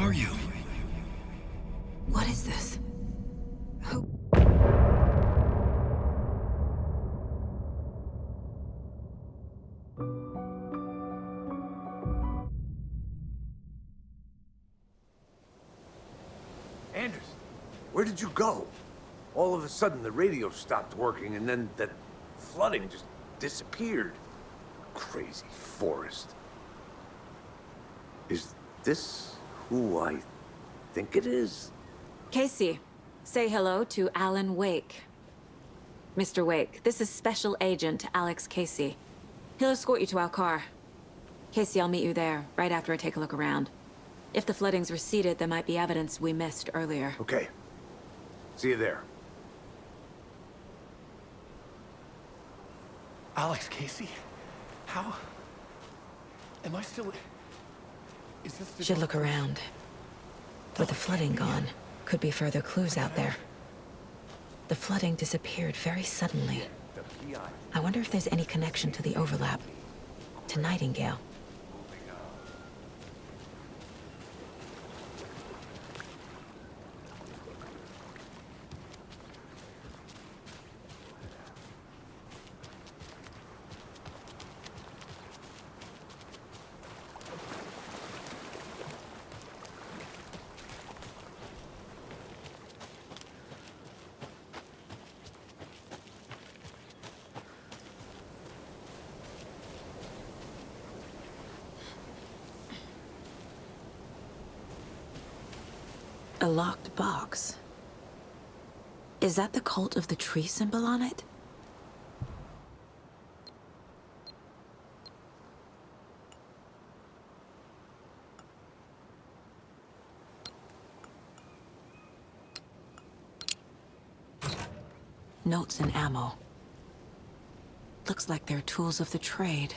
are you? What is this? Who? Anders, where did you go? All of a sudden, the radio stopped working, and then that flooding just disappeared. Crazy forest. Is this who I think it is? Casey, say hello to Alan Wake. Mr. Wake, this is Special Agent Alex Casey. He'll escort you to our car. Casey, I'll meet you there, right after I take a look around. If the flooding's receded, there might be evidence we missed earlier. Okay. See you there. Alex Casey? How? Am I still... Is this the... Should look around. With the flooding gone, could be further clues out there. The flooding disappeared very suddenly. I wonder if there's any connection to the overlap. To Nightingale. A locked box. Is that the cult of the tree symbol on it? Notes and ammo. Looks like they're tools of the trade.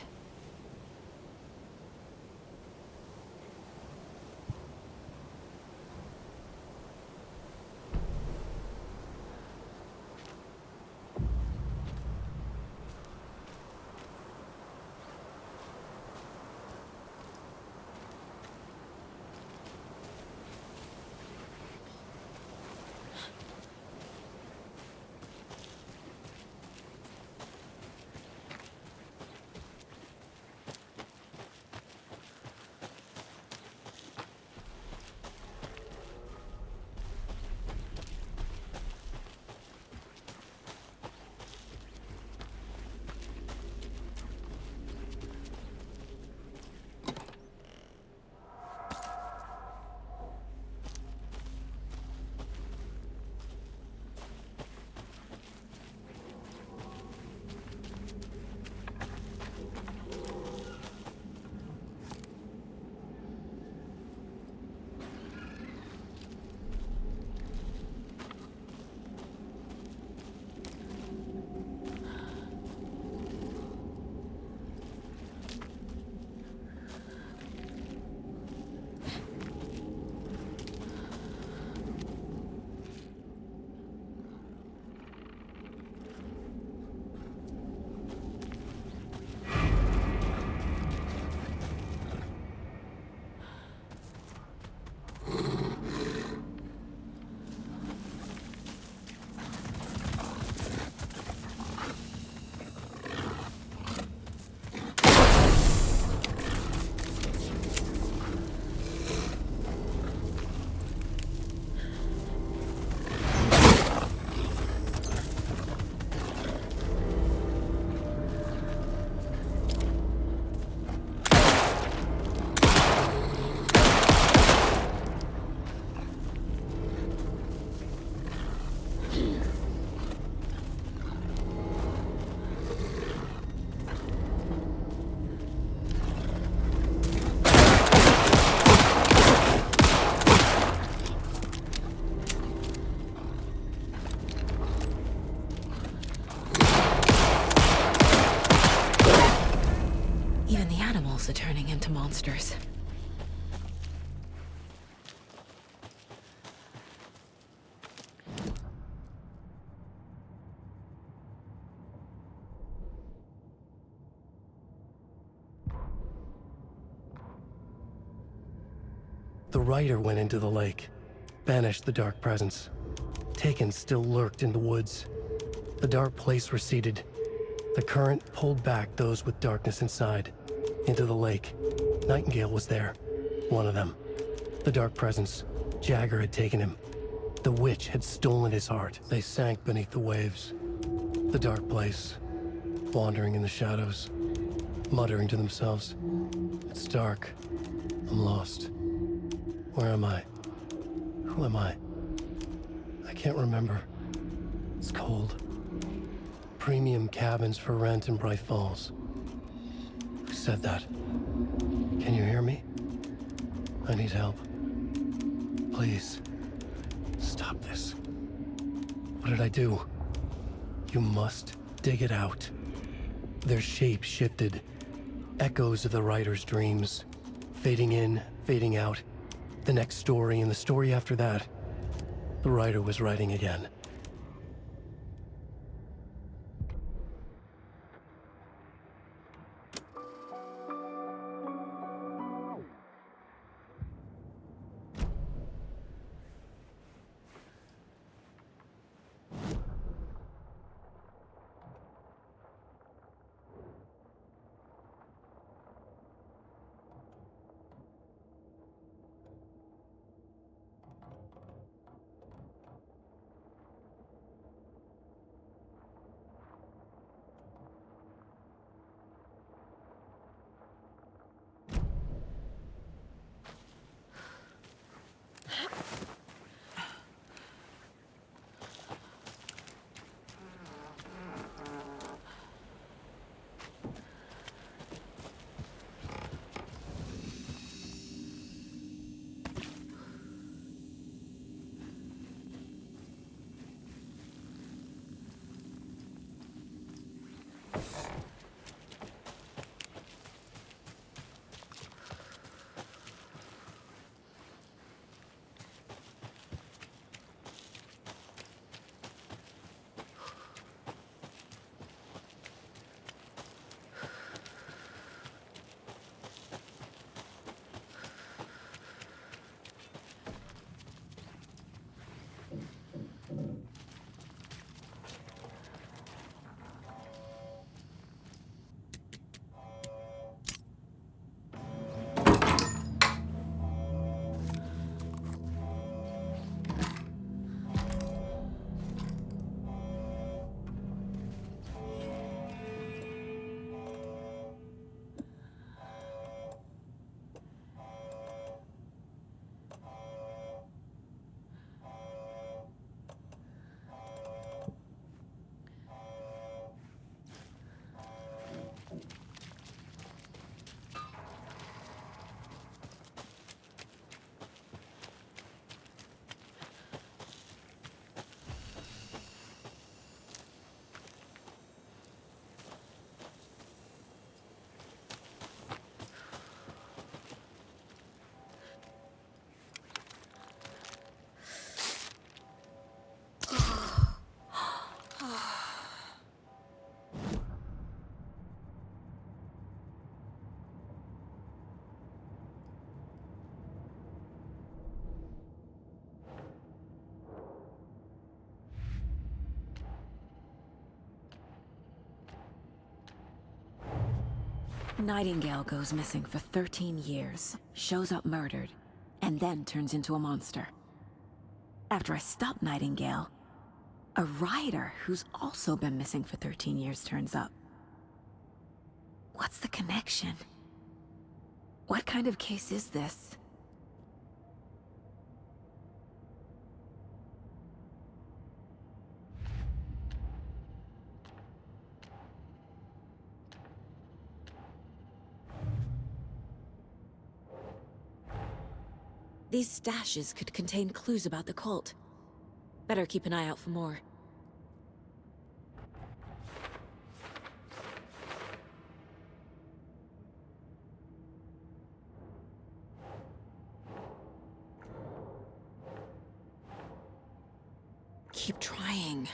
Are turning into monsters. The writer went into the lake, banished the dark presence. Taken still lurked in the woods. The dark place receded. The current pulled back those with darkness inside, into the lake. Nightingale was there, one of them. The dark presence, Jagger had taken him. The witch had stolen his heart. They sank beneath the waves. The dark place, wandering in the shadows, muttering to themselves. It's dark. I'm lost. Where am I? Who am I? I can't remember. It's cold. Premium cabins for rent in Bright Falls. Who said that? Can you hear me? I need help. Please. Stop this. What did I do? You must dig it out. Their shape shifted. Echoes of the writer's dreams. Fading in, fading out. The next story and the story after that. The writer was writing again. Nightingale goes missing for 13 years, shows up murdered, and then turns into a monster. After I stop Nightingale, a writer who's also been missing for 13 years turns up. What's the connection? What kind of case is this? These stashes could contain clues about the cult. Better keep an eye out for more. Keep trying.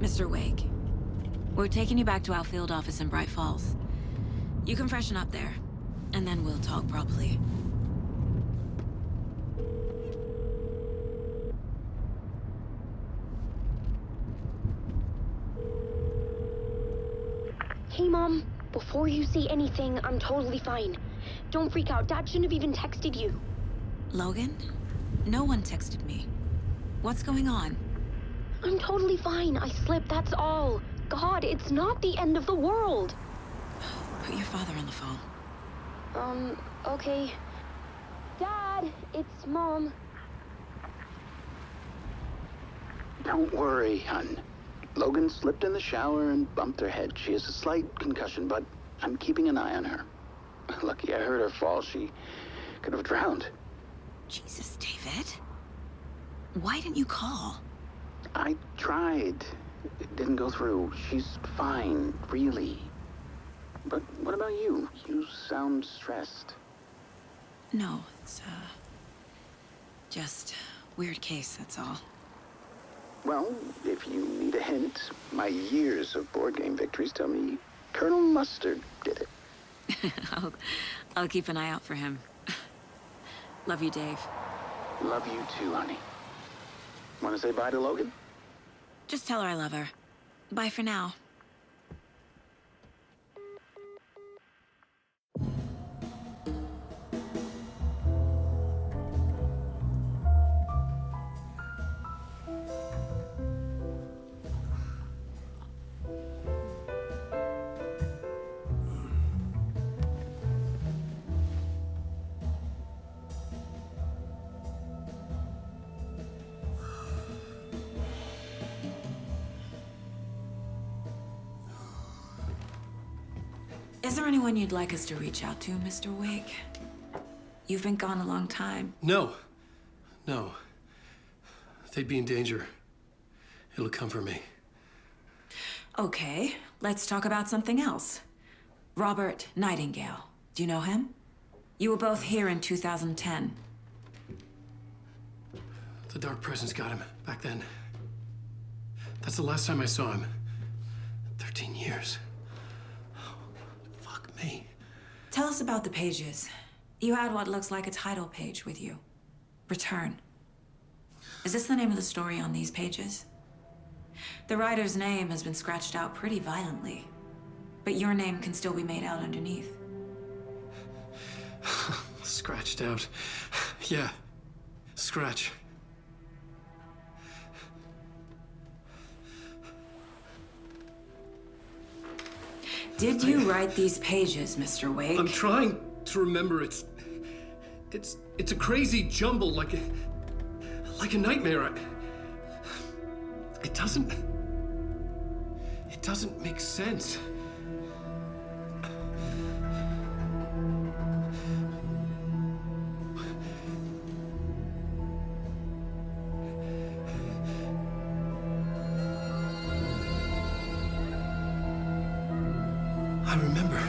Mr. Wake, we're taking you back to our field office in Bright Falls. You can freshen up there, and then we'll talk properly. Hey, Mom. Before you say anything, I'm totally fine. Don't freak out. Dad shouldn't have even texted you. Logan? No one texted me. What's going on? I'm totally fine. I slipped, that's all. God, it's not the end of the world. Put your father on the phone. Okay. Dad, it's Mom. Don't worry, hon. Logan slipped in the shower and bumped her head. She has a slight concussion, but I'm keeping an eye on her. Lucky I heard her fall. She could have drowned. Jesus, David. Why didn't you call? I tried. It didn't go through. She's fine, really. But what about you? You sound stressed. No, it's, just weird case, that's all. Well, if you need a hint, my years of board game victories tell me Colonel Mustard did it. I'll keep an eye out for him. Love you, Dave. Love you too, honey. Want to say bye to Logan? Just tell her I love her. Bye for now. Is there anyone you'd like us to reach out to, Mr. Wake? You've been gone a long time. No. They'd be in danger. It'll come for me. Okay, let's talk about something else. Robert Nightingale. Do you know him? You were both here in 2010. The Dark Presence got him back then. That's the last time I saw him. 13 years. Oh, fuck me. Tell us about the pages. You had what looks like a title page with you. Return. Is this the name of the story on these pages? The writer's name has been scratched out pretty violently, but your name can still be made out underneath. Scratched out. Yeah. Scratch. Did you write these pages, Mr. Wake? I'm trying to remember. It's a crazy jumble, like a nightmare. It doesn't make sense. I remember.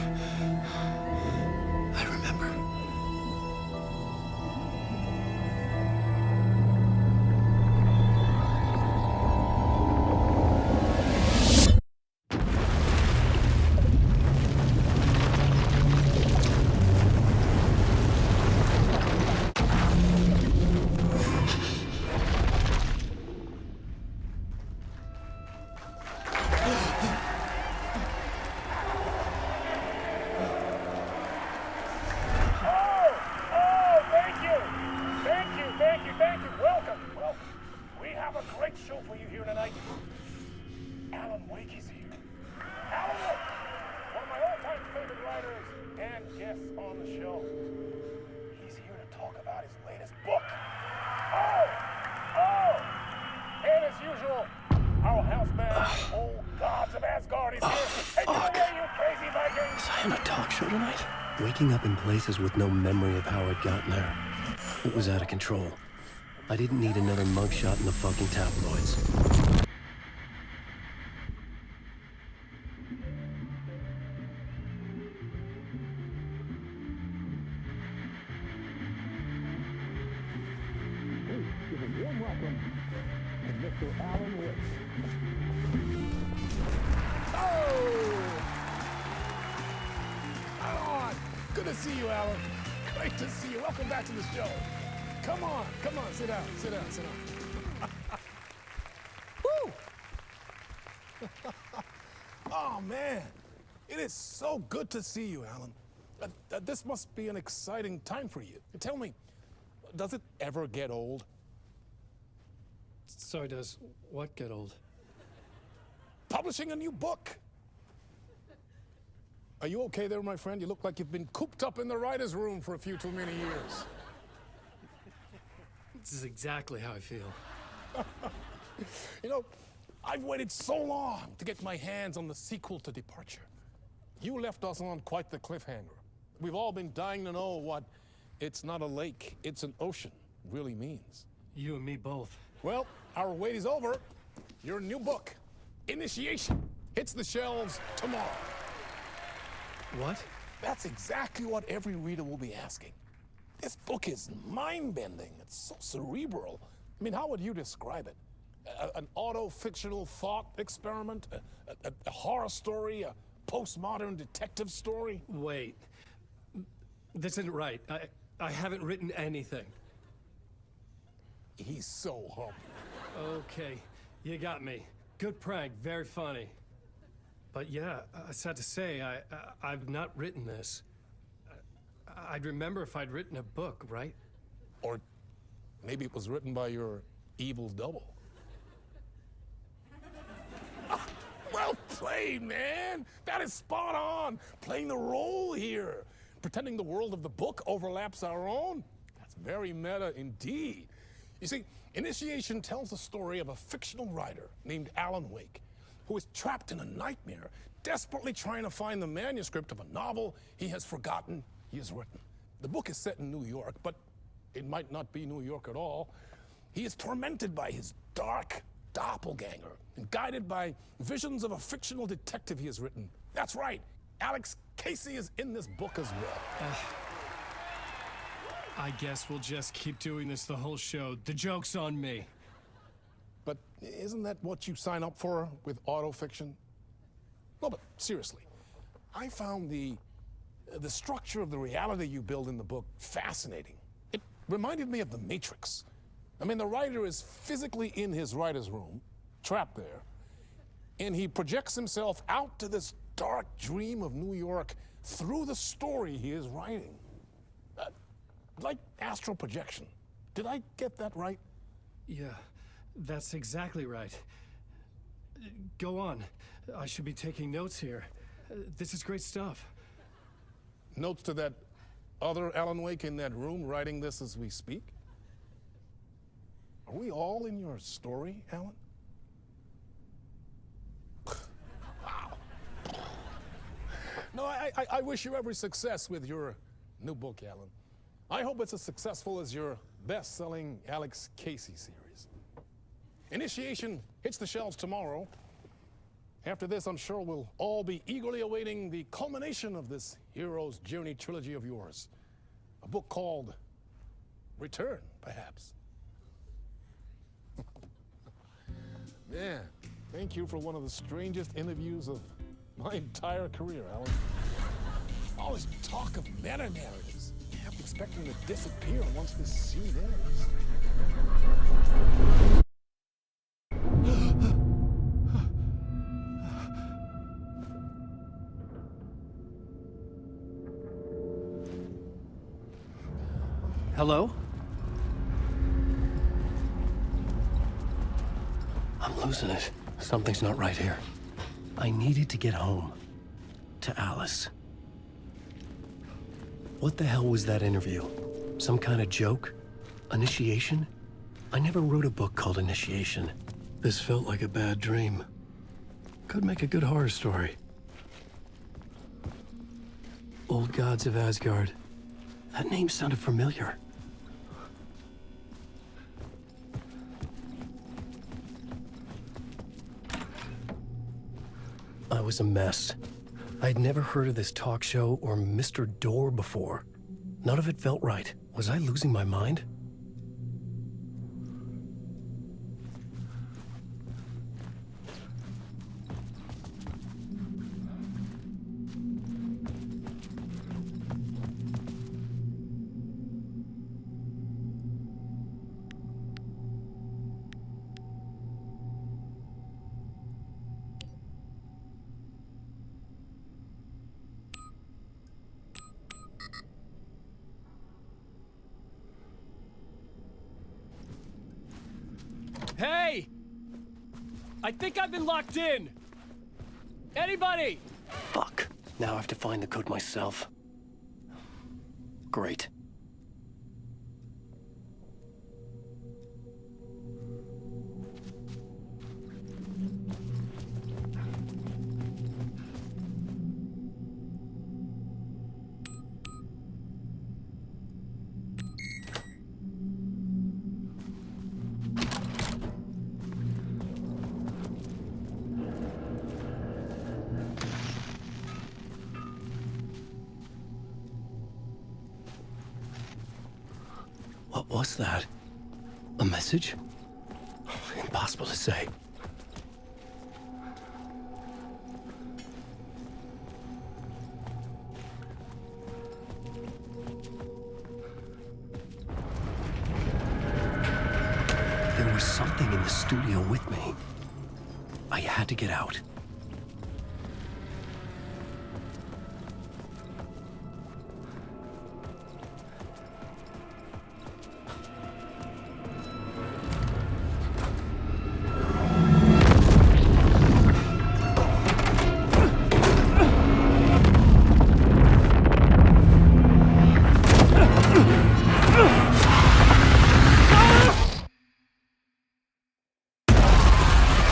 Waking up in places with no memory of how I'd gotten there. It was out of control. I didn't need another mugshot in the fucking tabloids. Give a warm welcome to Mr. Alan Wake. Good to see you, Alan. Great to see you. Welcome back to the show. Come on, sit down. Woo! Oh, man. It is so good to see you, Alan. This must be an exciting time for you. Tell me, does it ever get old? So does what get old? Publishing a new book. Are you okay there, my friend? You look like you've been cooped up in the writer's room for a few too many years. This is exactly how I feel. You know, I've waited so long to get my hands on the sequel to Departure. You left us on quite the cliffhanger. We've all been dying to know what "it's not a lake, it's an ocean" really means. You and me both. Well, our wait is over. Your new book, Initiation, hits the shelves tomorrow. What? That's exactly what every reader will be asking. This book is mind-bending. It's so cerebral. I mean, how would you describe it? An auto-fictional thought experiment? A horror story? A postmodern detective story? Wait. This isn't right. I haven't written anything. He's so humble. Okay, you got me. Good prank, very funny. But yeah, sad to say, I've not written this. I'd remember if I'd written a book, right? Or maybe it was written by your evil double. Well played, man! That is spot on! Playing the role here. Pretending the world of the book overlaps our own. That's very meta indeed. You see, Initiation tells the story of a fictional writer named Alan Wake, who is trapped in a nightmare, desperately trying to find the manuscript of a novel he has forgotten he has written. The book is set in New York, but it might not be New York at all. He is tormented by his dark doppelganger and guided by visions of a fictional detective he has written. That's right, Alex Casey is in this book as well. I guess we'll just keep doing this the whole show. The joke's on me. But isn't that what you sign up for with autofiction? No, but seriously, I found the structure of the reality you build in the book fascinating. It reminded me of The Matrix. I mean, the writer is physically in his writer's room, trapped there, and he projects himself out to this dark dream of New York through the story he is writing. Like astral projection. Did I get that right? Yeah, that's exactly right. Go on. I should be taking notes here. This is great stuff. Notes to that other Alan Wake in that room writing this as we speak? Are we all in your story, Alan? Wow. No, I wish you every success with your new book, Alan. I hope it's as successful as your best-selling Alex Casey series. Initiation hits the shelves tomorrow. After this, I'm sure we'll all be eagerly awaiting the culmination of this Hero's Journey trilogy of yours. A book called Return, perhaps. Man, thank you for one of the strangest interviews of my entire career, Alan. All this talk of meta-narratives. I kept expecting to disappear once this scene ends. Hello? I'm losing it. Something's not right here. I needed to get home. To Alice. What the hell was that interview? Some kind of joke? Initiation? I never wrote a book called Initiation. This felt like a bad dream. Could make a good horror story. Old Gods of Asgard. That name sounded familiar. I was a mess. I'd never heard of this talk show or Mr. Door before. None of it felt right. Was I losing my mind? Hey! I think I've been locked in! Anybody? Fuck. Now I have to find the code myself. Great. What was that? A message? Impossible to say. There was something in the studio with me. I had to get out.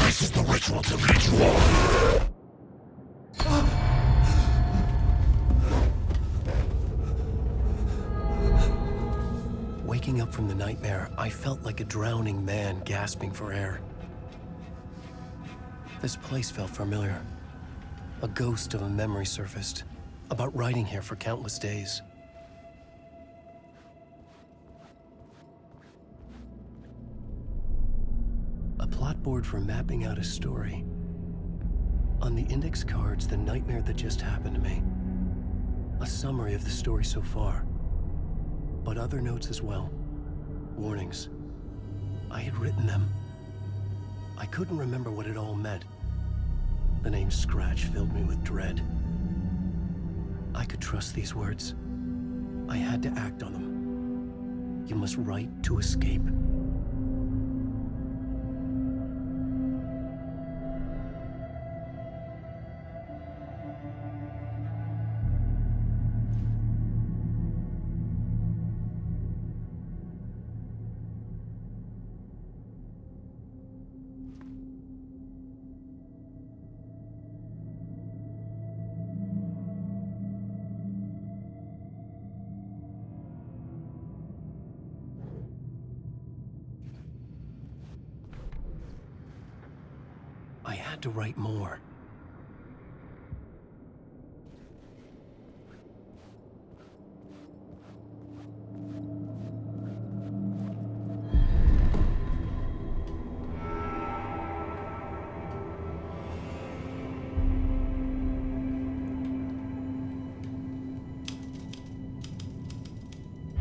This is the ritual to ritual. Waking up from the nightmare, I felt like a drowning man gasping for air. This place felt familiar. A ghost of a memory surfaced, about riding here for countless days. A plot board for mapping out a story. On the index cards, the nightmare that just happened to me. A summary of the story so far. But other notes as well. Warnings. I had written them. I couldn't remember what it all meant. The name Scratch filled me with dread. I could trust these words. I had to act on them. You must write to escape. I had to write more.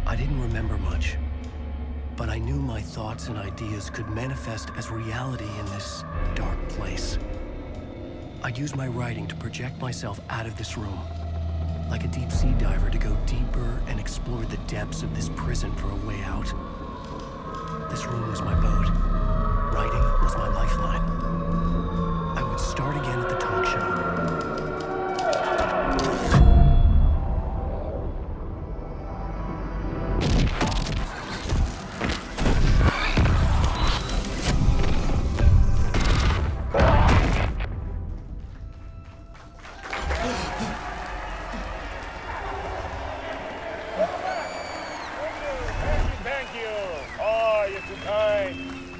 I didn't remember much, but I knew my thoughts and ideas could manifest as reality in this dark place. I'd use my writing to project myself out of this room, like a deep-sea diver to go deeper and explore the depths of this prison for a way out. This room was my boat. Writing was my lifeline. I would start again at the talk show.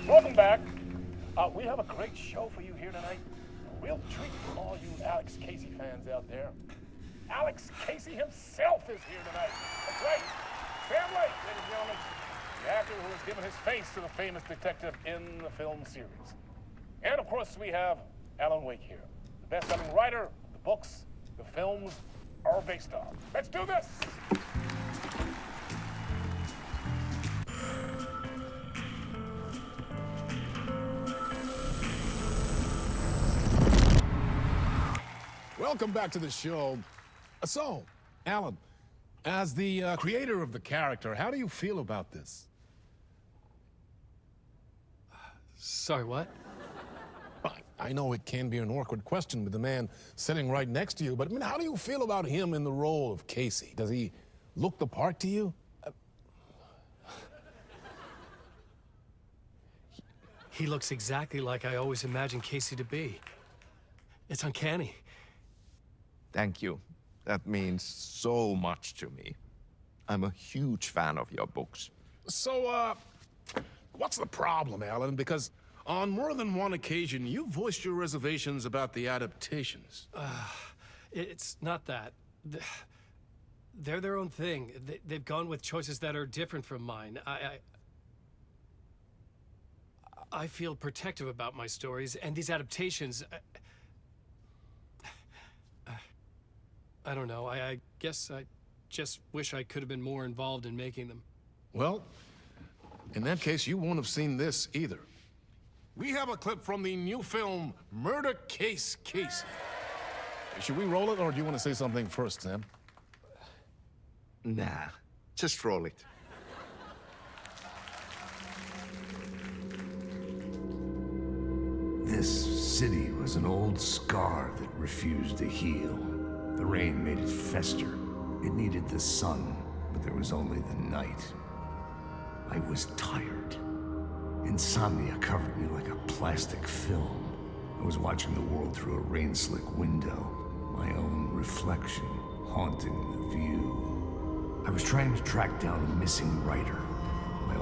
Welcome back. We have a great show for you here tonight. A real treat for all you Alex Casey fans out there. Alex Casey himself is here tonight. That's right. Sam Lake, ladies and gentlemen. The actor who has given his face to the famous detective in the film series. And of course, we have Alan Wake here. The best-selling writer the books, the films are based on. Let's do this! Welcome back to the show. So, Alan, as the creator of the character, how do you feel about this? Sorry, what? I know it can be an awkward question with the man sitting right next to you, but I mean, how do you feel about him in the role of Casey? Does he look the part to you? He looks exactly like I always imagined Casey to be. It's uncanny. Thank you. That means so much to me. I'm a huge fan of your books. So, what's the problem, Alan? Because on more than one occasion, you voiced your reservations about the adaptations. It's not that. They're their own thing. They've gone with choices that are different from mine. I feel protective about my stories, and these adaptations... I don't know. I guess I just wish I could have been more involved in making them. Well, in that case, you won't have seen this either. We have a clip from the new film, Murder Case Casey. Should we roll it, or do you want to say something first, Sam? Nah, just roll it. This city was an old scar that refused to heal. The rain made it fester. It needed the sun, but there was only the night. I was tired. Insomnia covered me like a plastic film. I was watching the world through a rain-slick window, my own reflection haunting the view. I was trying to track down a missing writer,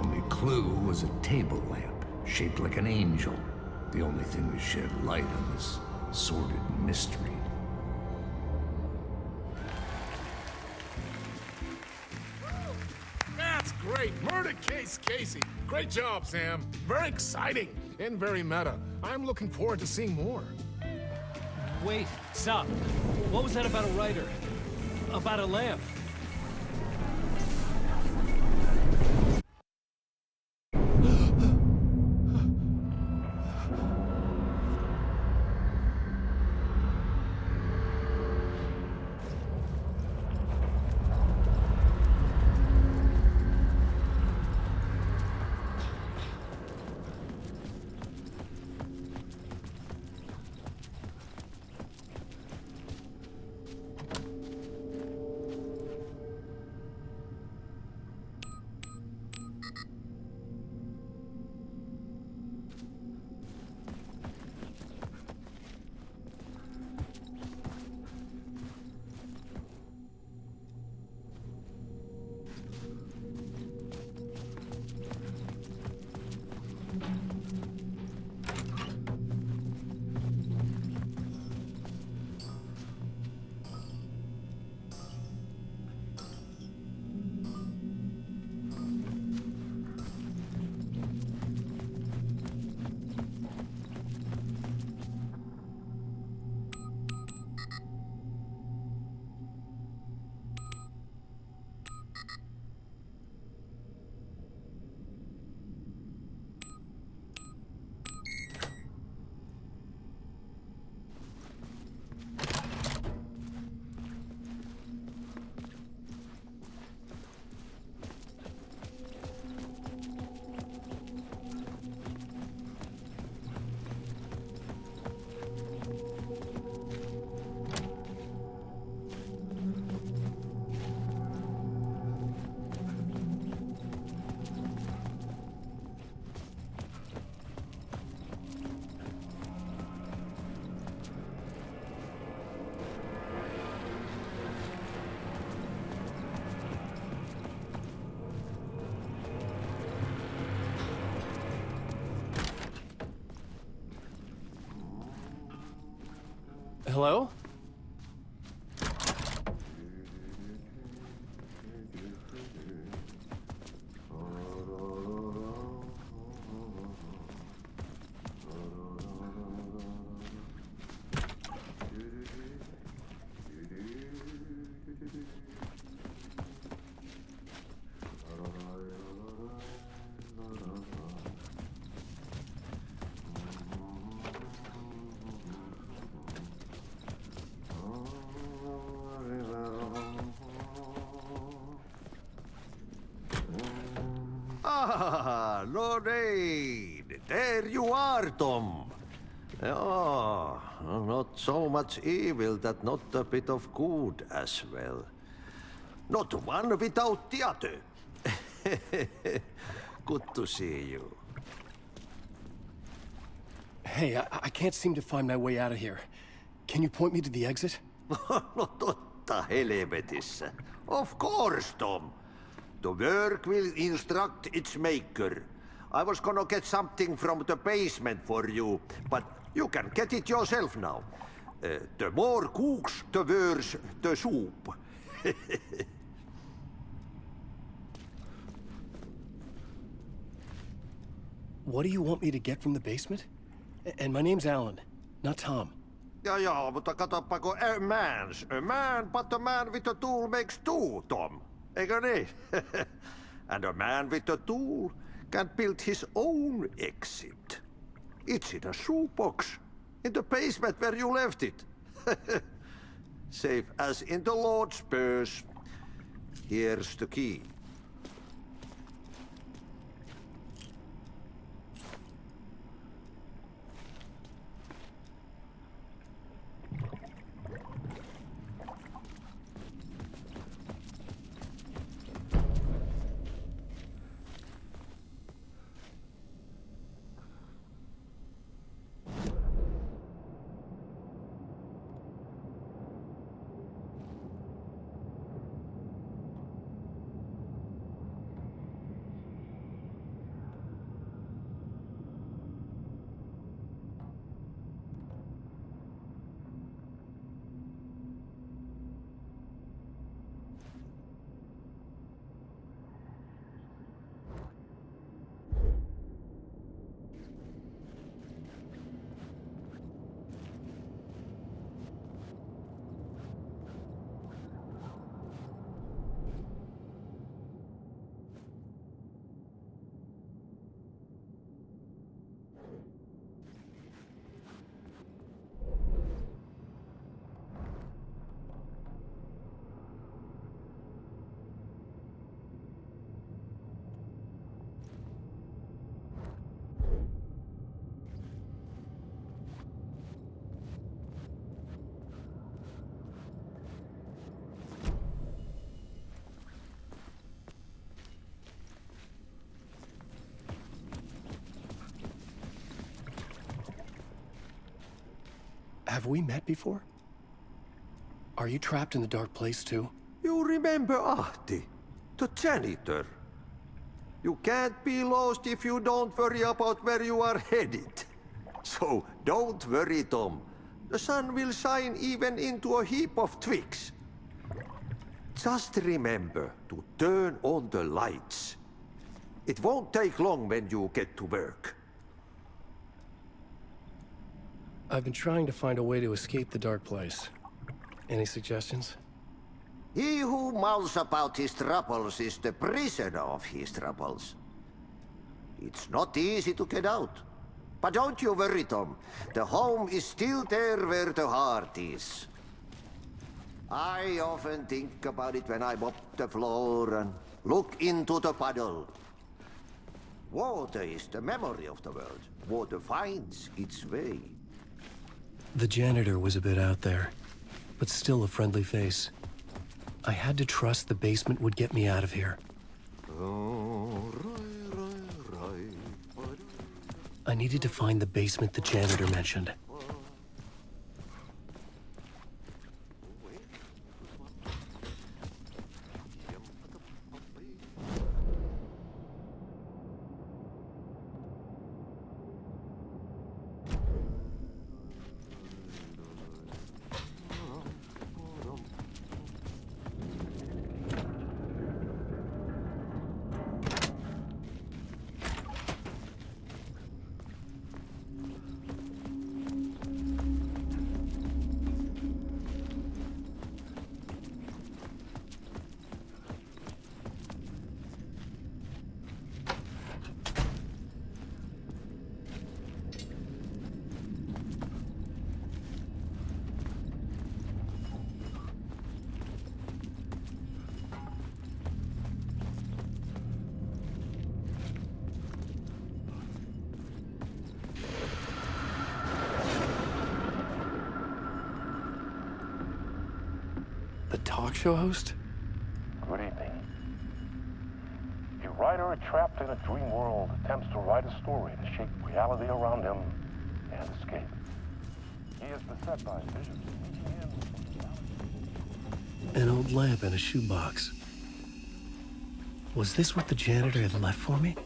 only clue was a table lamp, shaped like an angel. The only thing to shed light on this sordid mystery. That's great! Murder case, Casey! Great job, Sam. Very exciting and very meta. I'm looking forward to seeing more. Wait, stop. What was that about a writer? About a lamp? Hello? Ah, Lorraine! There you are, Tom. Oh, not so much evil that not a bit of good as well. Not one without the other. Good to see you. Hey, I can't seem to find my way out of here. Can you point me to the exit? No totta helvetissä. Of course, Tom. The work will instruct its maker. I was gonna get something from the basement for you, but you can get it yourself now. The more cooks, the worse the soup. What do you want me to get from the basement? And my name's Alan, not Tom. Ja, mutta katoppa kun a man, but a man with a tool makes two, Tom. Eikö niin? And a man with a tool can build his own exit. It's in a shoebox, in the basement where you left it. Safe as in the Lord's purse. Here's the key. Have we met before? Are you trapped in the dark place too? You remember Ahti, the janitor? You can't be lost if you don't worry about where you are headed. So don't worry, Tom. The sun will shine even into a heap of twigs. Just remember to turn on the lights. It won't take long when you get to work. I've been trying to find a way to escape the dark place. Any suggestions? He who mouths about his troubles is the prisoner of his troubles. It's not easy to get out. But don't you worry, Tom. The home is still there where the heart is. I often think about it when I mop the floor and look into the puddle. Water is the memory of the world. Water finds its way. The janitor was a bit out there, but still a friendly face. I had to trust the basement would get me out of here. I needed to find the basement the janitor mentioned. The talk show host? Good evening. A writer trapped in a dream world attempts to write a story to shape reality around him and escape. He is beset by visions reaching in. An old lamp and a shoebox. Was this what the janitor had left for me?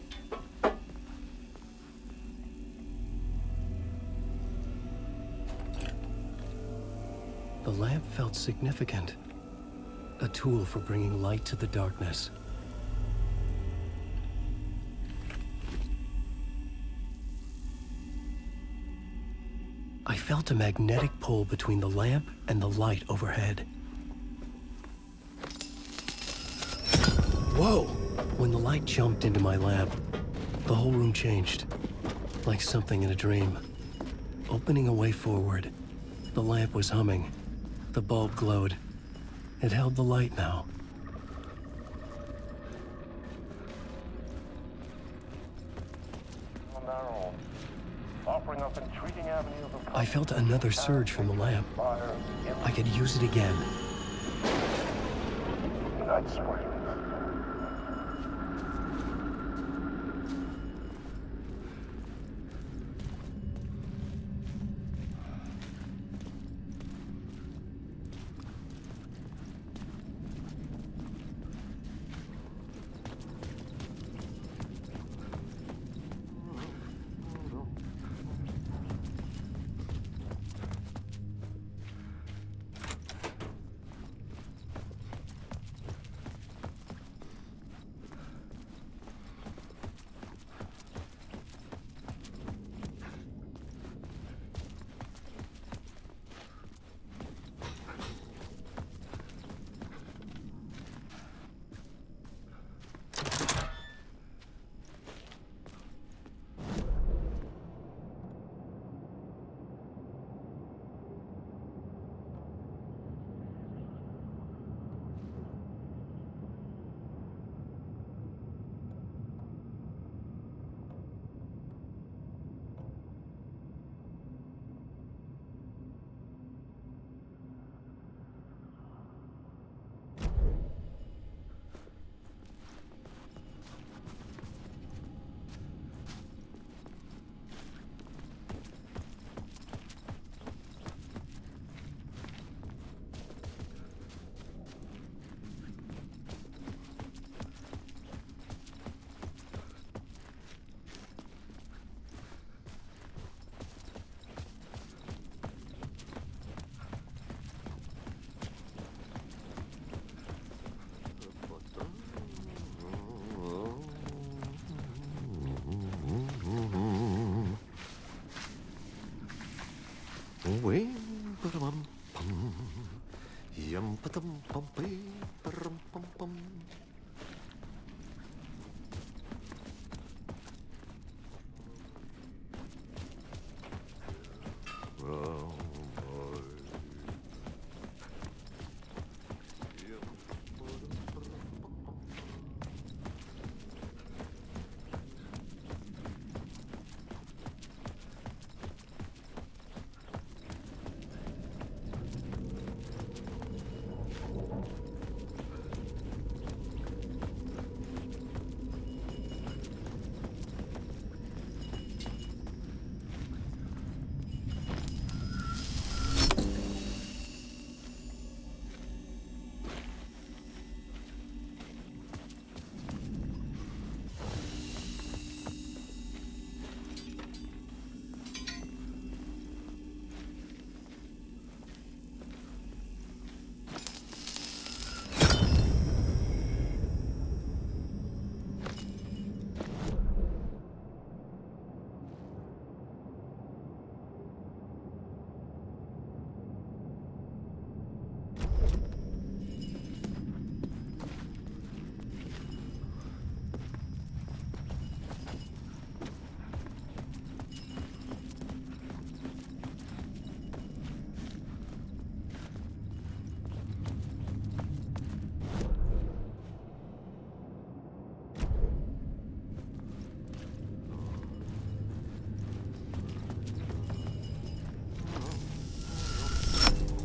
The lamp felt significant. A tool for bringing light to the darkness. I felt a magnetic pull between the lamp and the light overhead. Whoa! When the light jumped into my lamp, the whole room changed, like something in a dream. Opening a way forward, the lamp was humming. The bulb glowed. It held the light now. On their own, offering up intriguing avenues of I felt another surge from the lamp. I could use it again. Night Springs.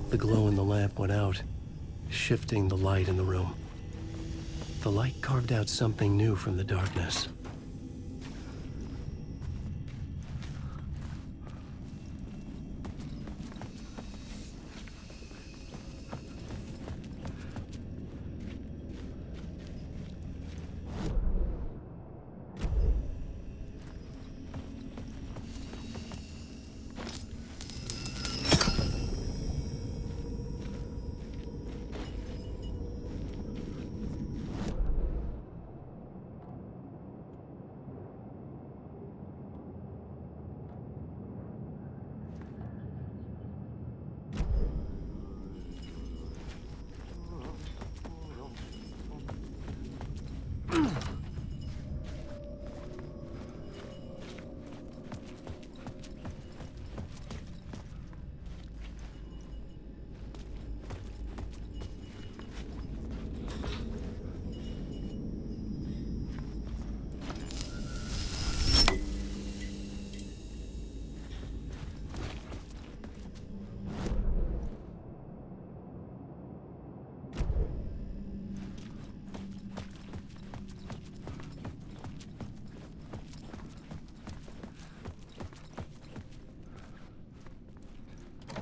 The glow in the lamp went out, shifting the light in the room. The light carved out something new from the darkness.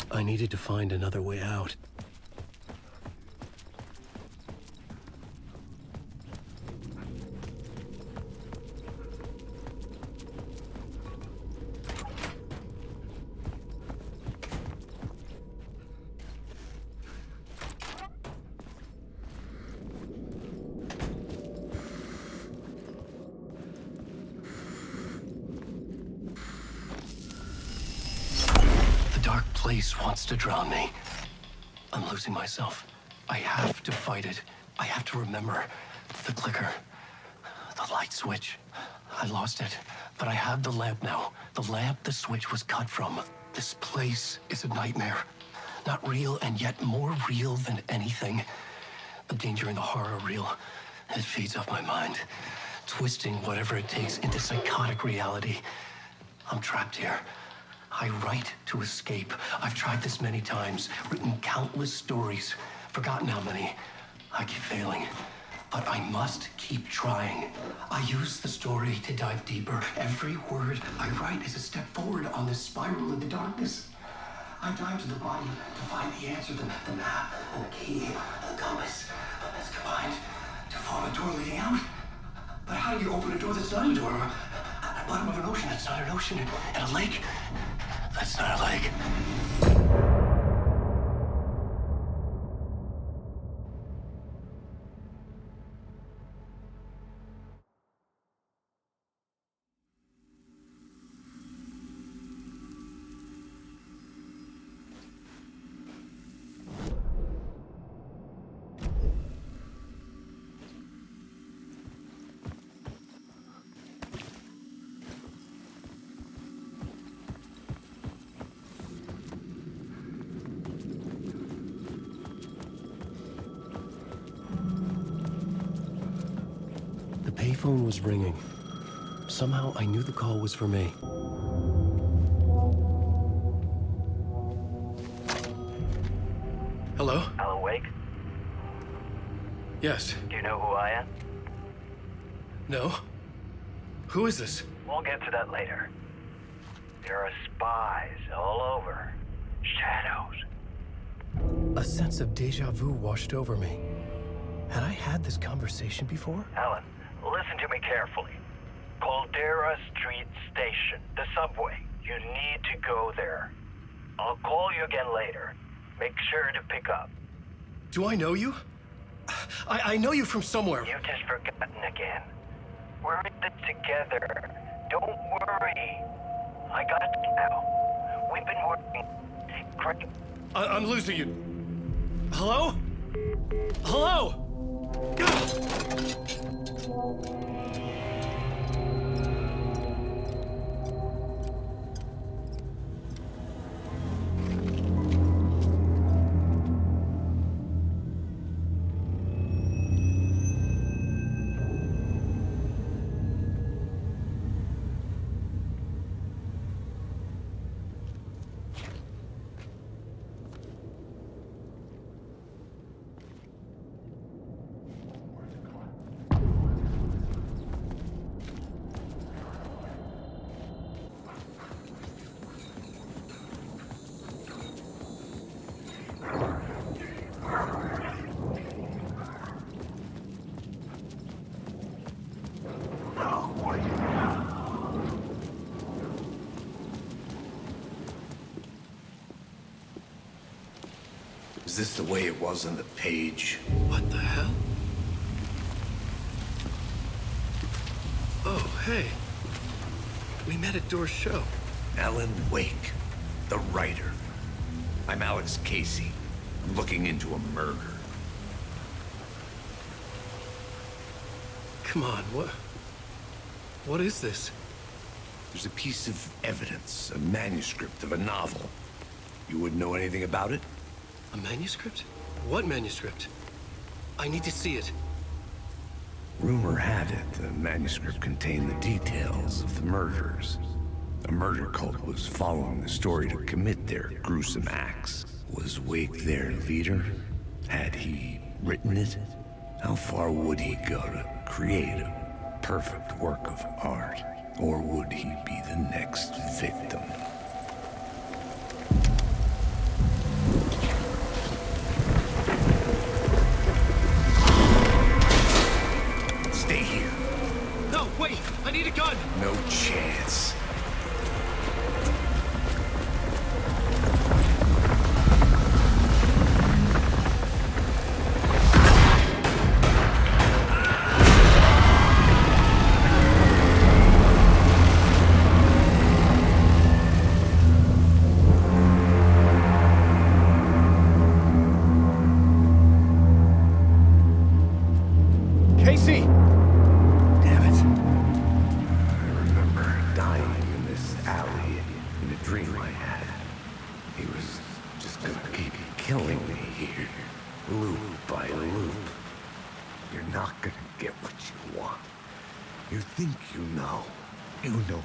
I needed to find another way out. Place wants to drown me. I'm losing myself. I have to fight it. I have to remember. The clicker. The light switch. I lost it. But I have the lamp now. The lamp the switch was cut from. This place is a nightmare. Not real, and yet more real than anything. The danger and the horror real. It feeds off my mind. Twisting whatever it takes into psychotic reality. I'm trapped here. I write to escape. I've tried this many times, written countless stories, forgotten how many. I keep failing, but I must keep trying. I use the story to dive deeper. Every word I write is a step forward on this spiral in the darkness. I dive to the body to find the answer, the map, the key, the compass. It's combined to form a door leading out. But how do you open a door that's not a door? At the bottom of an ocean that's not an ocean, and a lake that's not a lake. phone was ringing. Somehow I knew the call was for me. Hello? Alan Wake? Yes. Do you know who I am? No? Who is this? We'll get to that later. There are spies all over. Shadows. A sense of deja vu washed over me. Had I had this conversation before? Alan, listen to me carefully. Caldera Street Station, the subway. You need to go there. I'll call you again later. Make sure to pick up. Do I know you? I know you from somewhere. You've just forgotten again. We're in this together. Don't worry. I got you now. We've been working. Great. I'm losing you. Hello? Hello? Is this the way it was on the page? What the hell? Oh, hey. We met at Door's show. Alan Wake, the writer. I'm Alex Casey. I'm looking into a murder. Come on, what is this? There's a piece of evidence, a manuscript of a novel. You wouldn't know anything about it? A manuscript? What manuscript? I need to see it. Rumor had it the manuscript contained the details of the murders. A murder cult was following the story to commit their gruesome acts. Was Wake their leader? Had he written it? How far would he go to create a perfect work of art? Or would he be the next victim? Stay here. No, wait! I need a gun! No chance. Casey! Damn it. I remember dying in this alley in a dream I had. He was just gonna keep killing me here, loop by loop. You're not gonna get what you want. You think you know. You know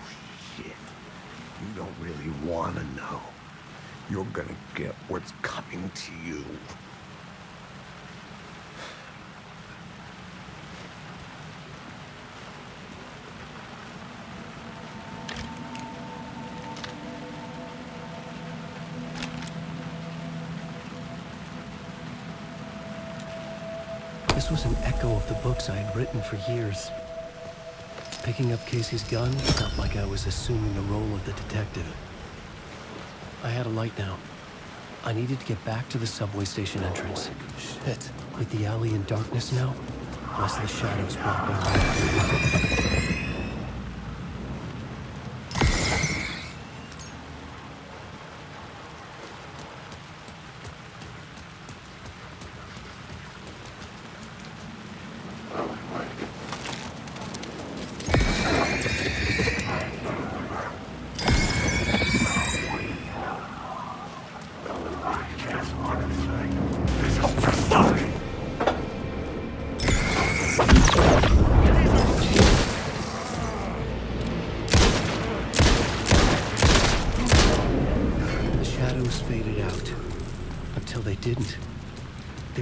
shit. You don't really wanna know. You're gonna get what's coming to you. This was an echo of the books I had written for years. Picking up Casey's gun felt like I was assuming the role of the detective. I had a light now. I needed to get back to the subway station entrance. Shit. With the alley in darkness now, plus the shadows block my way.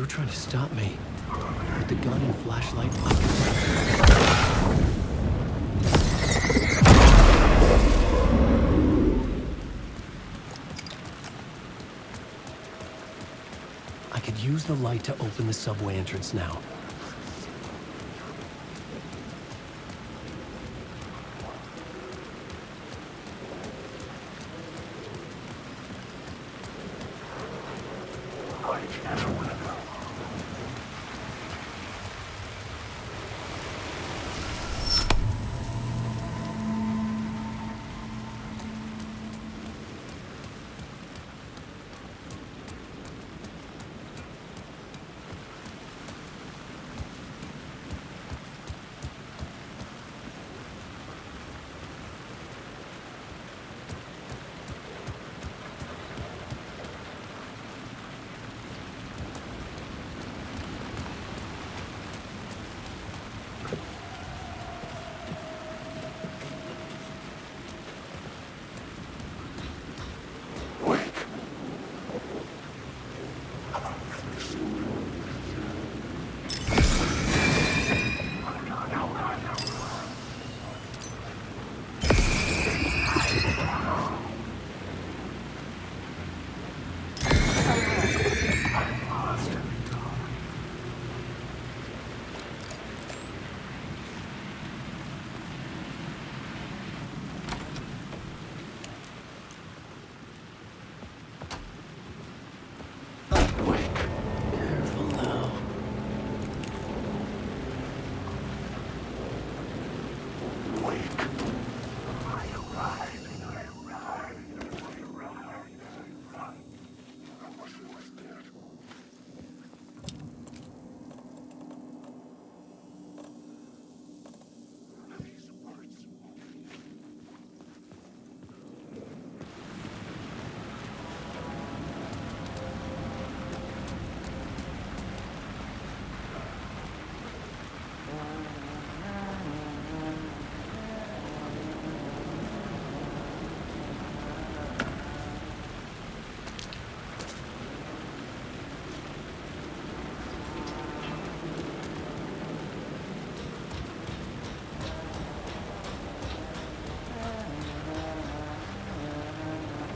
They were trying to stop me. With the gun and flashlight, I could use the light to open the subway entrance now.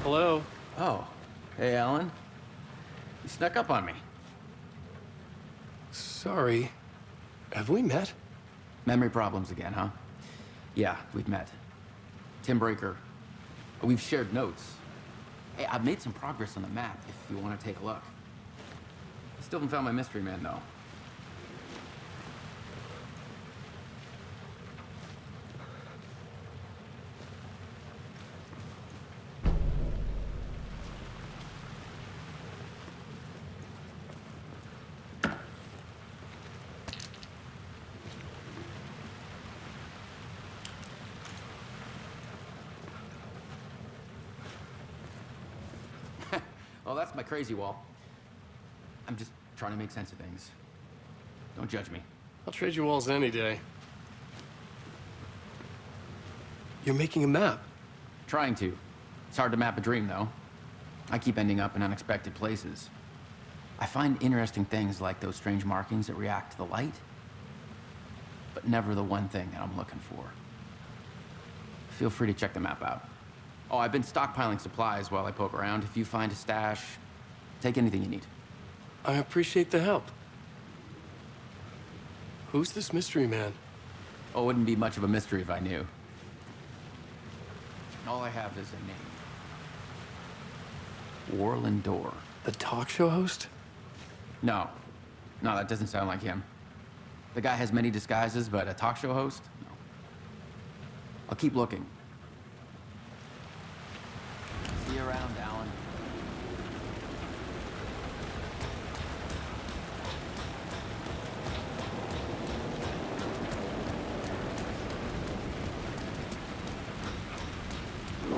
Hello? Oh, hey, Alan. You snuck up on me. Sorry. Have we met? Memory problems again, huh? Yeah, we've met. Tim Breaker. We've shared notes. Hey, I've made some progress on the map if you want to take a look. Still haven't found my mystery man, though. Well, that's my crazy wall. I'm just trying to make sense of things. Don't judge me. I'll trade you walls any day. You're making a map? Trying to. It's hard to map a dream, though. I keep ending up in unexpected places. I find interesting things like those strange markings that react to the light, but never the one thing that I'm looking for. Feel free to check the map out. Oh, I've been stockpiling supplies while I poke around. If you find a stash, take anything you need. I appreciate the help. Who's this mystery man? Oh, it wouldn't be much of a mystery if I knew. All I have is a name. Warland Door. The talk show host? No. No, that doesn't sound like him. The guy has many disguises, but a talk show host? No. I'll keep looking. See you around, Alan.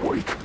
Wait.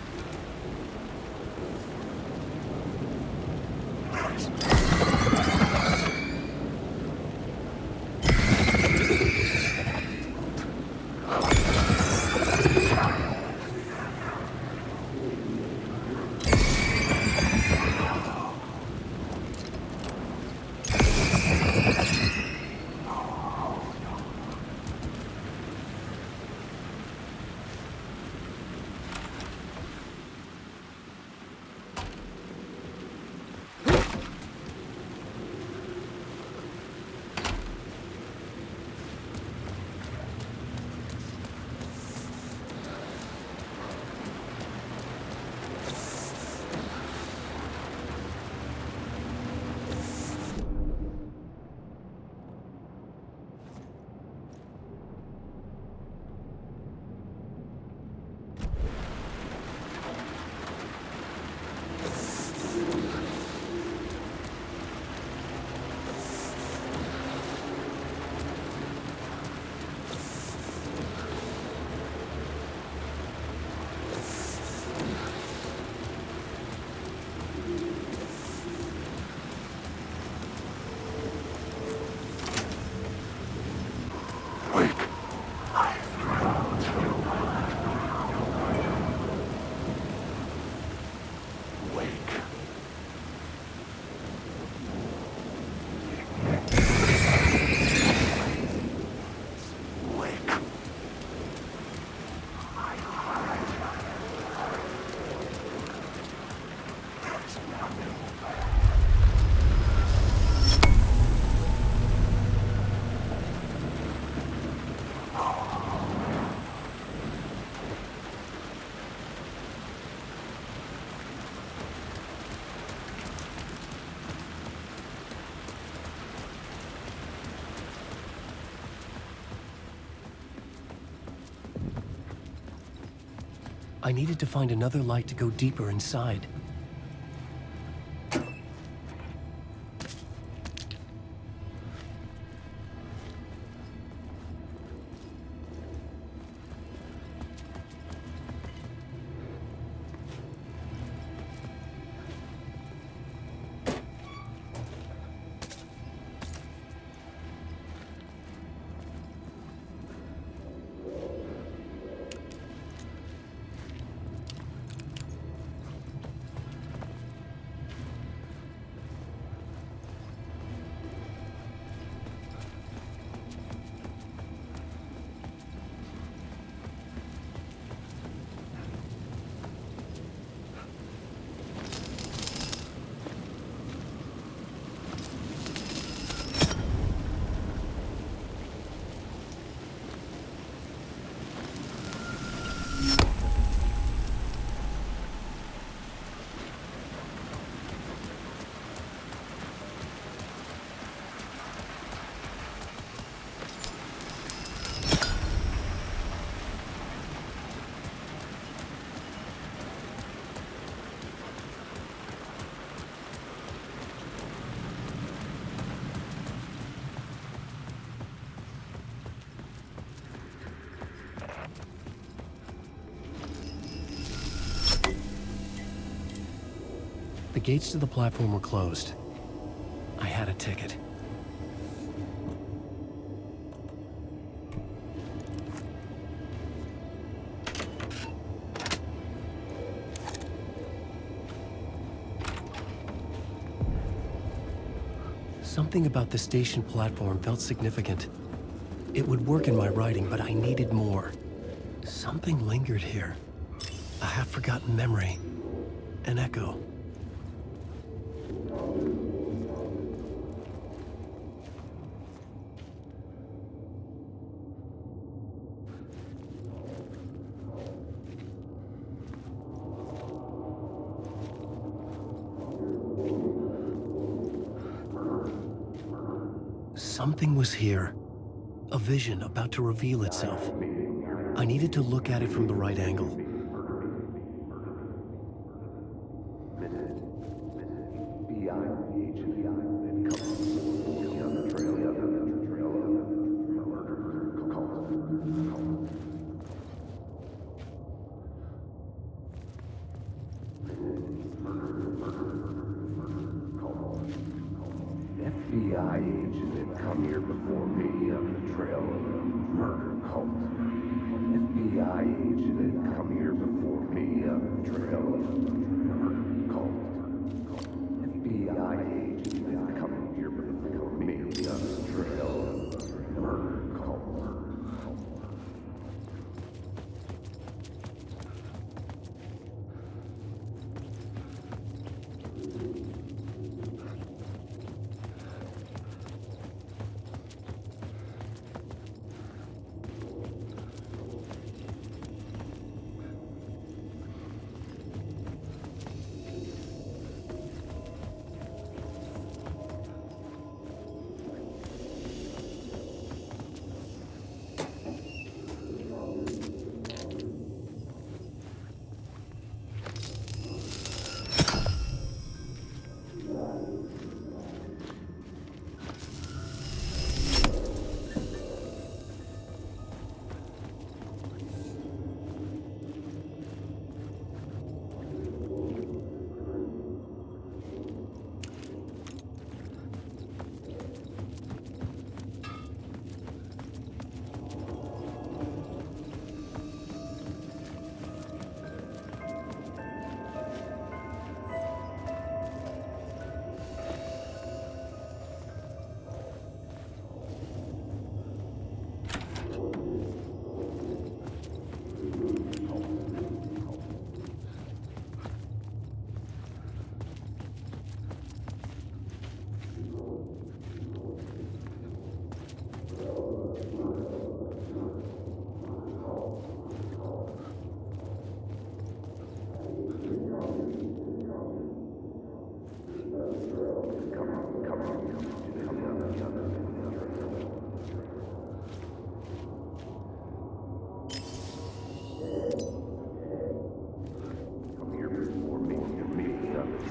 I needed to find another light to go deeper inside. The gates to the platform were closed. I had a ticket. Something about the station platform felt significant. It would work in my writing, but I needed more. Something lingered here. A half-forgotten memory. An echo. Something was here. A vision about to reveal itself. I needed to look at it from the right angle. FBI agent had come here before me on the trail of a murder cult. FBI agent had come here before me on the trail of a murder cult. FBI agent had come here before me on the trail of a murder cult.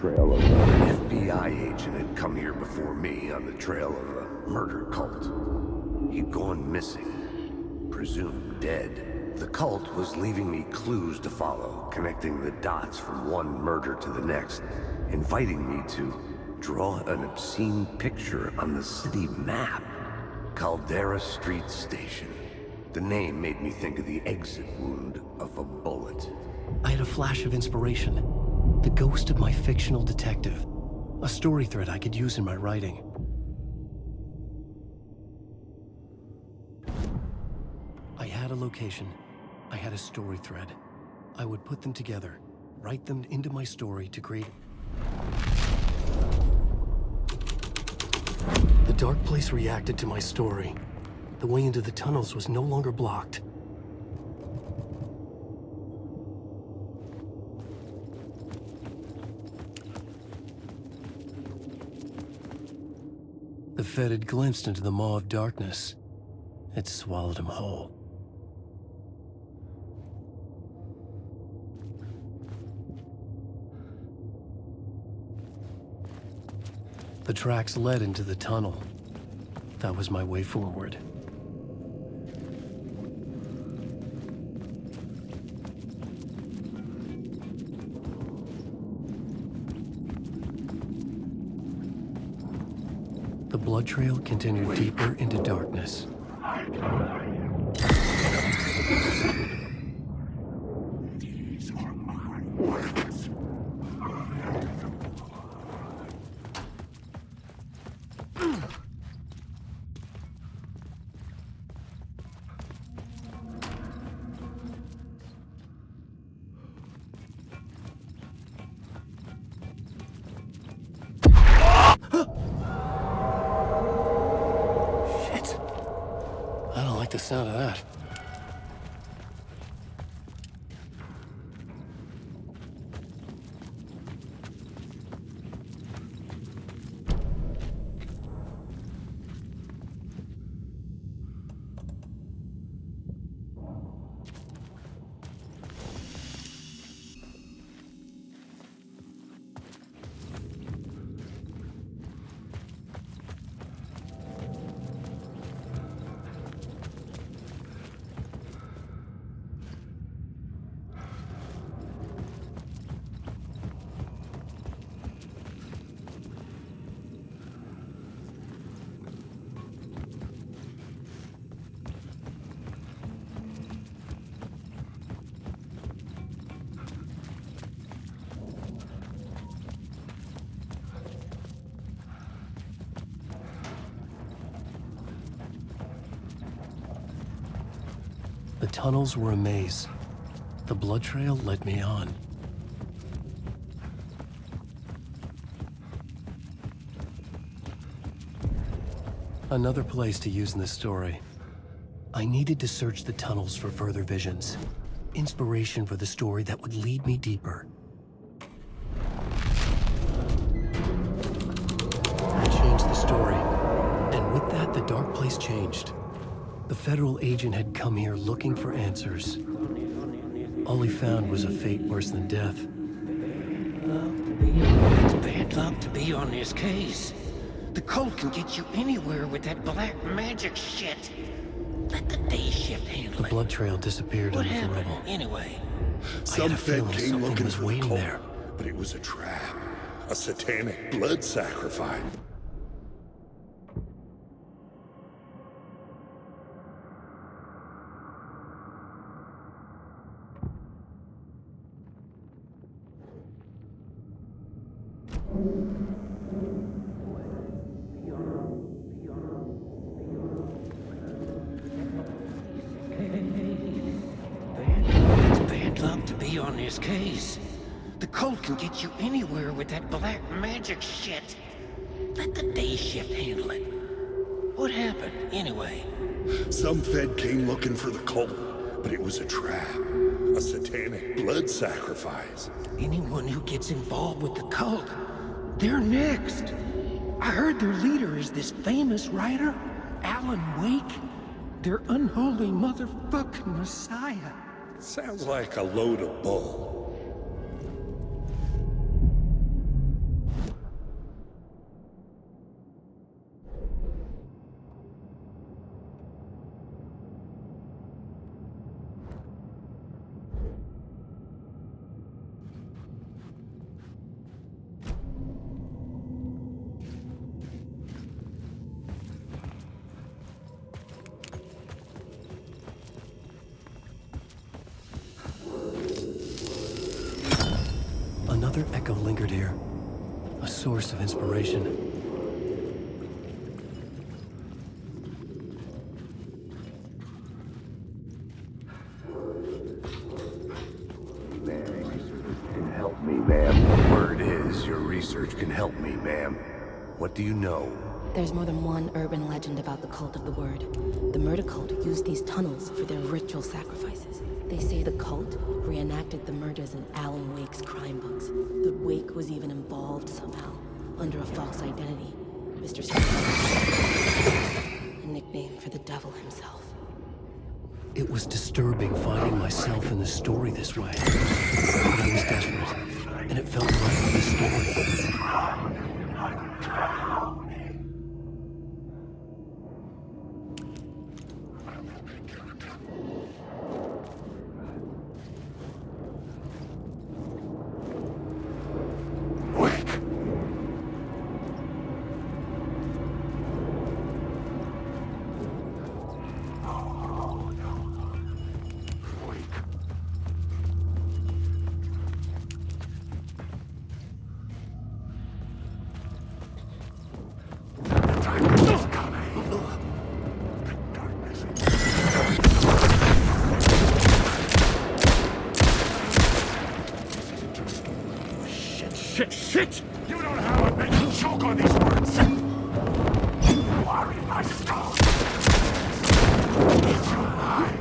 trail of an FBI agent had come here before me on the trail of a murder cult. He'd gone missing, presumed dead. The cult was leaving me clues to follow, connecting the dots from one murder to the next, inviting me to draw an obscene picture on the city map. Caldera Street Station. The name made me think of the exit wound of a bullet. I had a flash of inspiration. The ghost of my fictional detective. A story thread I could use in my writing. I had a location. I had a story thread. I would put them together, write them into my story to create... The dark place reacted to my story. The way into the tunnels was no longer blocked. The Fed had glimpsed into the maw of darkness. It swallowed him whole. The tracks led into the tunnel. That was my way forward. The blood trail continued deeper into darkness. These are my words. The sound of that. The tunnels were a maze. The blood trail led me on. Another place to use in this story. I needed to search the tunnels for further visions. Inspiration for the story that would lead me deeper. I changed the story, and with that, the dark place changed. The federal agent had come here looking for answers. All he found was a fate worse than death. It's bad luck to be on this case. The cult can get you anywhere with that black magic shit. Let the day shift handle The blood trail disappeared What under the happened, rubble. anyway? Some Fed came something looking was for the waiting cult, there. but it was a trap. A satanic blood sacrifice. It's bad luck to be on this case. The cult can get you anywhere with that black magic shit. Let the day shift handle it. What happened, anyway? Some Fed came looking for the cult, but it was a trap. A satanic blood sacrifice. Anyone who gets involved with the cult, they're next. I heard their leader is this famous writer, Alan Wake. Their unholy motherfucking messiah. Sounds like a load of bull. Another echo lingered here. A source of inspiration. Can help me, ma'am. Word is, your research can help me, ma'am. What do you know? There's more than one urban legend about the Cult of the Word. The murder cult used these tunnels for their ritual sacrifices. They say the cult reenacted the murders in Alan Wake's crime books. The Wake was even involved somehow, under a false identity. Mr. A nickname for the devil himself. It was disturbing finding myself in the story this way. But I was desperate, and it felt right for the story. Shit! You don't know how it makes you choke on these words! You are in my skull! It's your eye!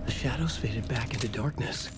The shadows faded back into darkness.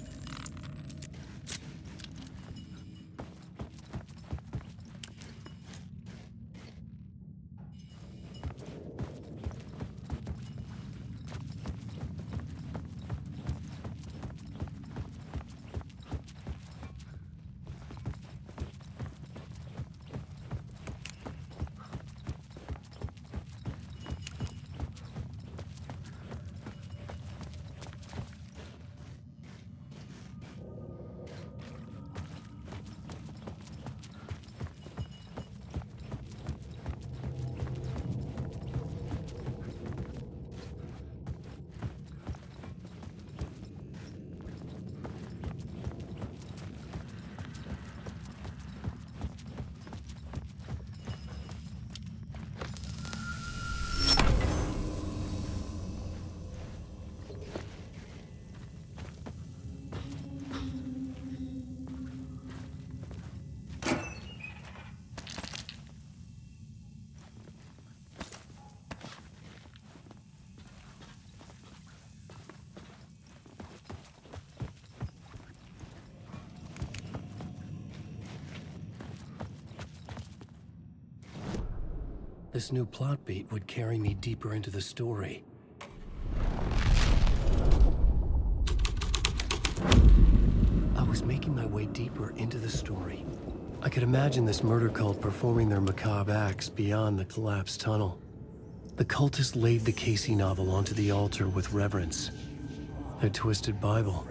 This new plot beat would carry me deeper into the story. I was making my way deeper into the story. I could imagine this murder cult performing their macabre acts beyond the collapsed tunnel. The cultists laid the Casey novel onto the altar with reverence. Their twisted Bible.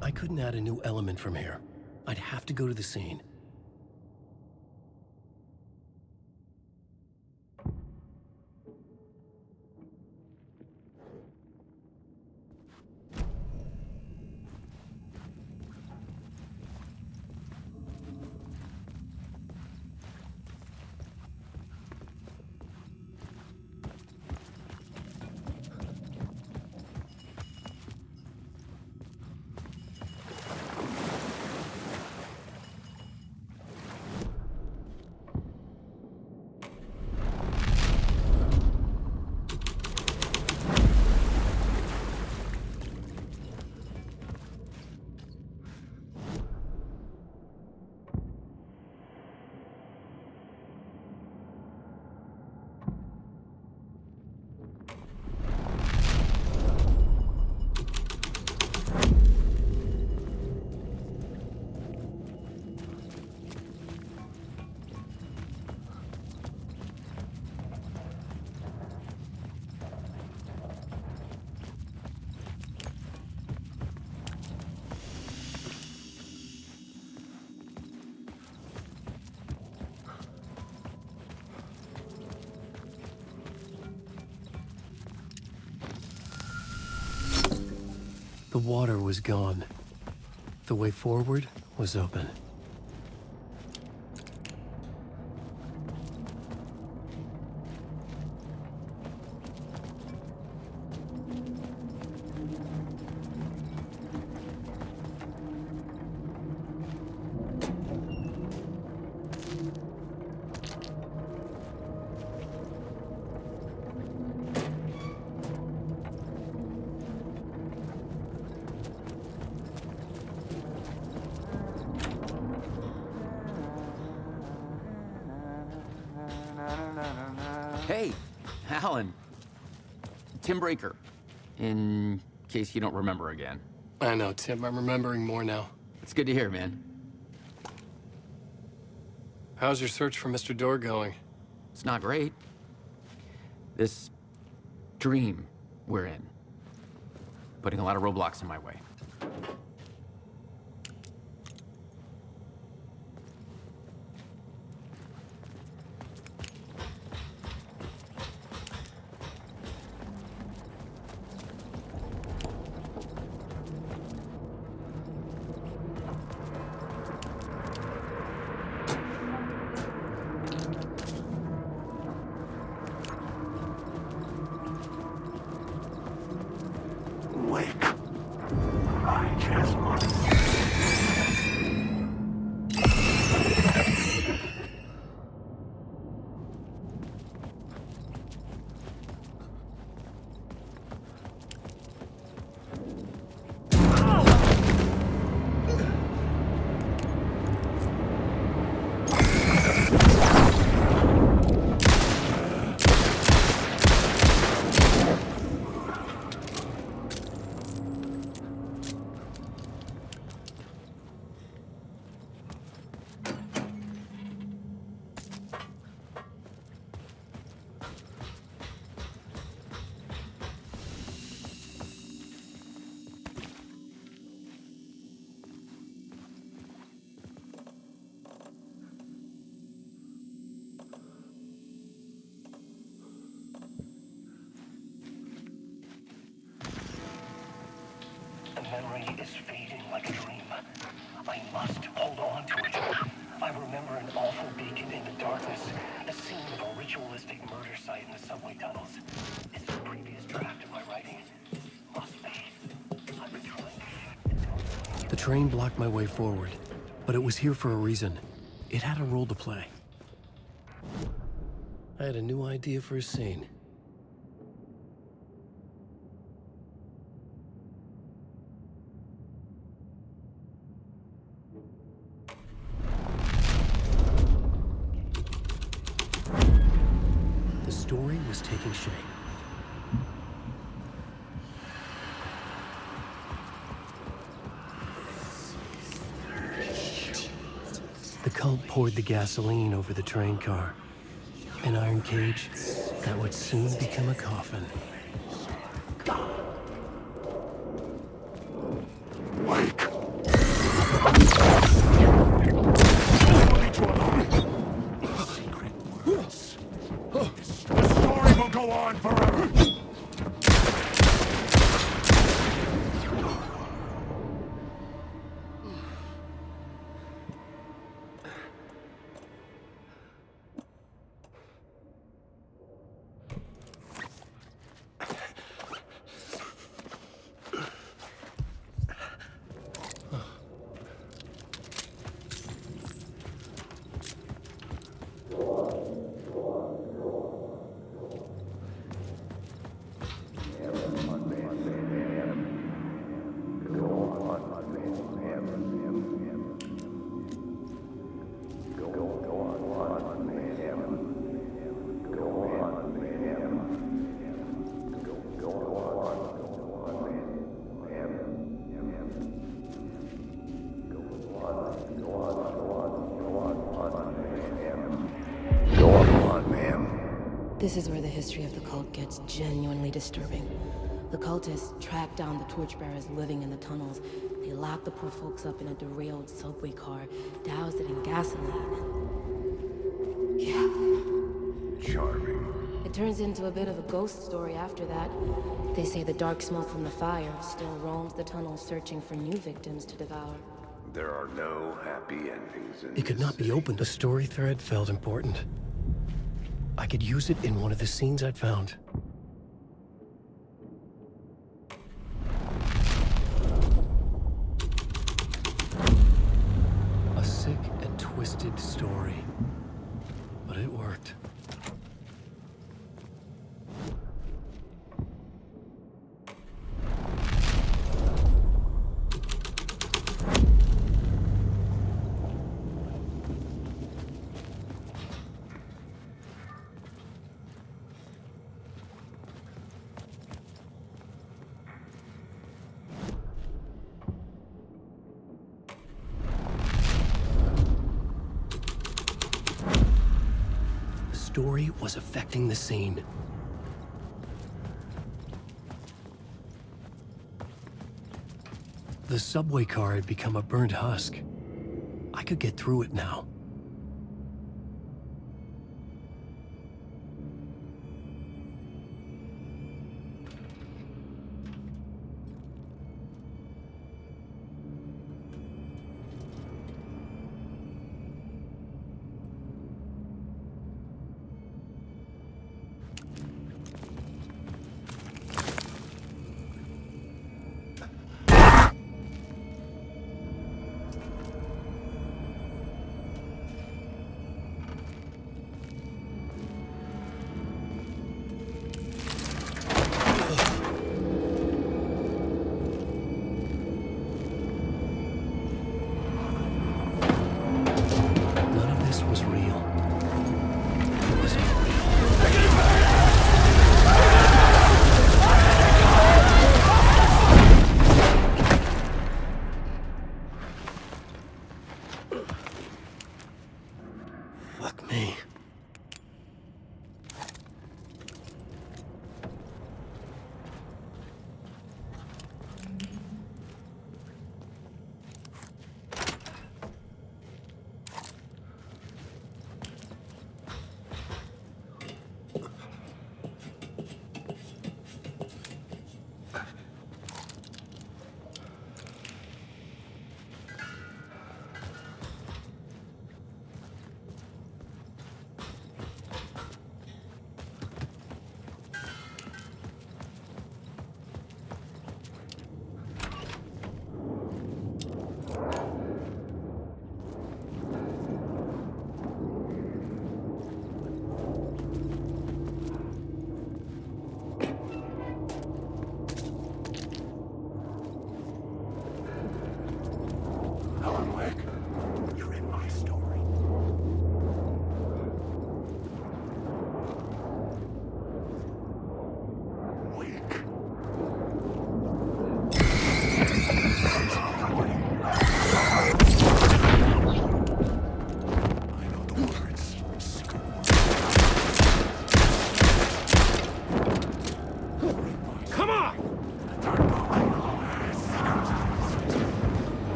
I couldn't add a new element from here. I'd have to go to the scene. The water was gone. The way forward was open. Hey, Alan. Tim Breaker, in case you don't remember again. I know, Tim. I'm remembering more now. It's good to hear, man. How's your search for Mr. Door going? It's not great. This dream we're in, putting a lot of roadblocks in my way. Memory is fading like a dream. I must hold on to it. I remember an awful beacon in the darkness, the scene of a ritualistic murder site in the subway tunnels. It's the previous draft of my writing. Must be. I've been trying. The train blocked my way forward, but it was here for a reason. It had a role to play. I had a new idea for a scene. The story was taking shape. The cult poured the gasoline over the train car. An iron cage that would soon become a coffin. Secret words. The story will go on forever. This is where the history of the cult gets genuinely disturbing. The cultists tracked down the torchbearers living in the tunnels. They locked the poor folks up in a derailed subway car, doused it in gasoline. Yeah. Charming. It turns into a bit of a ghost story after that. They say the dark smoke from the fire still roams the tunnels searching for new victims to devour. There are no happy endings in It could not be opened. The story thread felt important. I could use it in one of the scenes I'd found. A sick and twisted story. But it worked. The story was affecting the scene. The subway car had become a burnt husk. I could get through it now.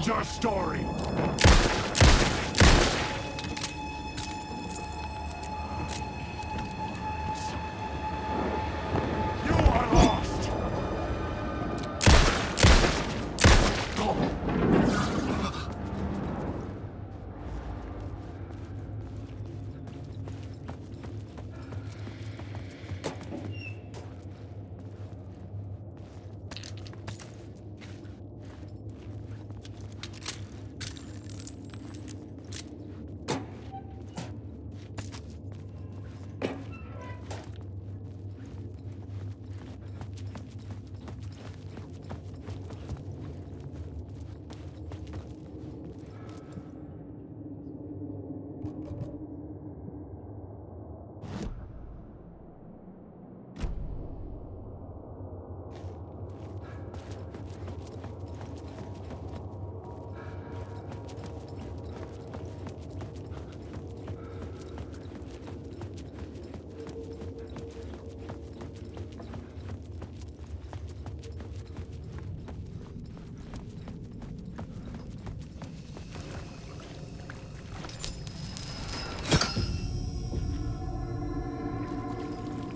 Your story. You are lost.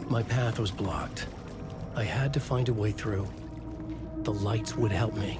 My path was blocked. I had to find a way through. The lights would help me.